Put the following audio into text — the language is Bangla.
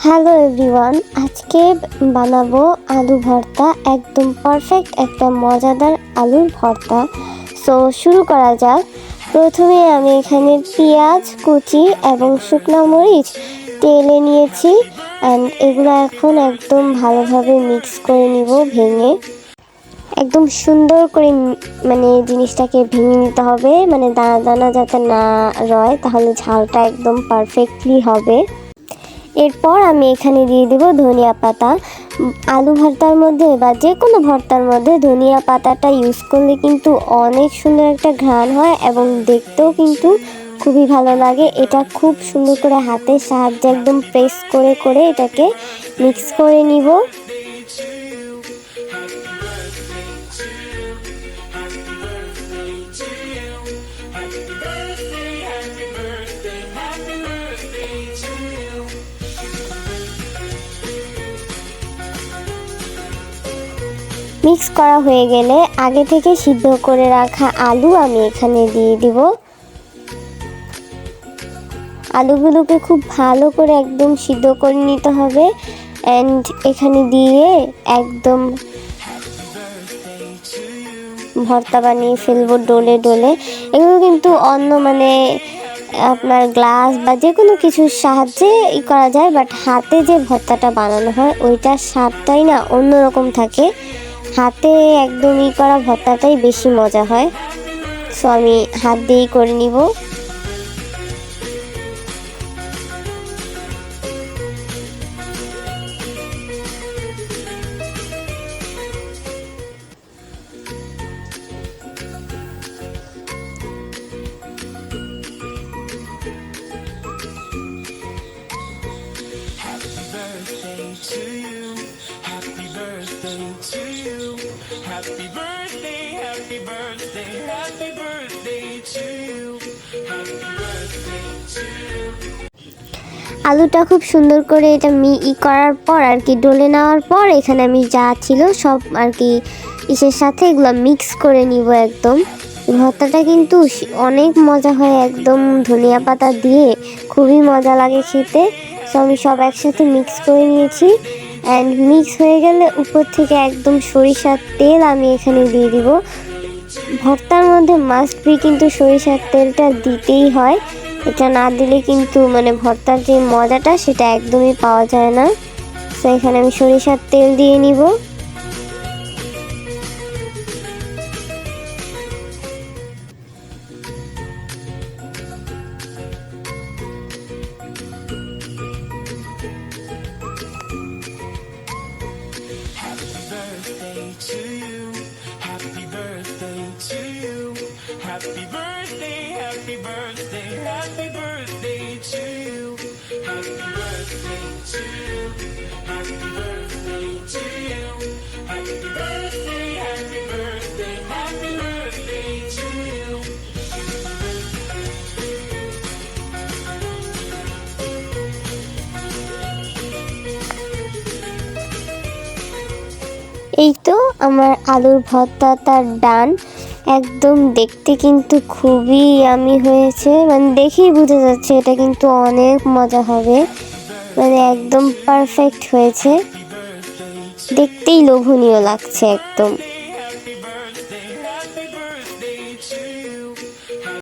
হ্যালো এভরিওয়ান, আজকে বানাবো আলু ভর্তা। একদম পারফেক্ট একটা মজাদার আলুর ভর্তা। সো শুরু করা যাক। প্রথমে আমি এখানে পেঁয়াজ কুচি এবং শুকনো মরিচ তেলে নিয়েছি অ্যান্ড এগুলো এখন একদম ভালোভাবে মিক্স করে নিব। ভেঙে একদম সুন্দর করে জিনিসটাকে ভেঙে নিতে হবে, দানা দানা যাতে না রয়, তাহলে ঝালটা একদম পারফেক্টলি হবে। এরপর আমি এখানে দিয়ে দেব ধনিয়া পাতা। আলু ভর্তার মধ্যে বা যে কোনো ভর্তার মধ্যে ধনিয়া পাতাটা ইউজ করলে কিন্তু অনেক সুন্দর একটা ঘ্রাণ হয় এবং দেখতেও কিন্তু খুবই ভালো লাগে। এটা খুব সুন্দর করে হাতের সাহায্যে একদম প্রেস করে করে এটাকে মিক্স করে নিব। মিক্স করা হয়ে গেলে আগে থেকে সিদ্ধ করে রাখা আলু আমি এখানে দিয়ে দিব। আলুগুলোকে খুব ভালো করে একদম সিদ্ধ করে নিতে হবে অ্যান্ড এখানে দিয়ে একদম ভর্তা বানিয়ে ফেলবো ডলে ডলে। এগুলো কিন্তু অন্য আপনার গ্লাস বা যে কোনো কিছুর সাহায্যে করা যায়, বাট হাতে যে ভর্তাটা বানানো হয় ওইটার স্বাদটাই না অন্যরকম থাকে। হাতে একদম করা ভর্তাটাই বেশি মজা হয়। সো আমি হাত দিয়েই করে নিব। Happy birthday, happy birthday, happy birthday to you. Happy birthday to you. আলুটা খুব সুন্দর করে এটা করার পর ডলে নেওয়ার পর এখানে আমি যা ছিল সব ইসের সাথে এগুলো মিক্স করে নিব। একদম ভর্তাটা কিন্তু অনেক মজা হয়, একদম ধনিয়া পাতা দিয়ে খুবই মজা লাগে খেতে। সো আমি সব একসাথে মিক্স করে নিয়েছি অ্যান্ড মিক্স হয়ে গেলে উপর থেকে একদম সরিষার তেল আমি এখানে দিয়ে দিব। ভর্তার মধ্যে মাস্ট বি কিন্তু সরিষার তেলটা দিতেই হয়। এটা না দিলে কিন্তু ভর্তার যে মজাটা সেটা একদমই পাওয়া যায় না। তো এখানে আমি সরিষার তেল দিয়ে নিব। Happy birthday to you. Happy birthday, happy birthday, happy birthday to you. Happy birthday to you. Happy birthday to you. Happy birthday, happy birthday, happy birthday to you. এই তো আমার আলুর ভর্তাটা ডান। একদম দেখতে কিন্তু খুবই ইয়ামি হয়েছে, দেখেই বোঝা যাচ্ছে এটা কিন্তু অনেক মজা হবে। একদম পারফেক্ট হয়েছে, দেখতেই লোভনীয় লাগছে একদম।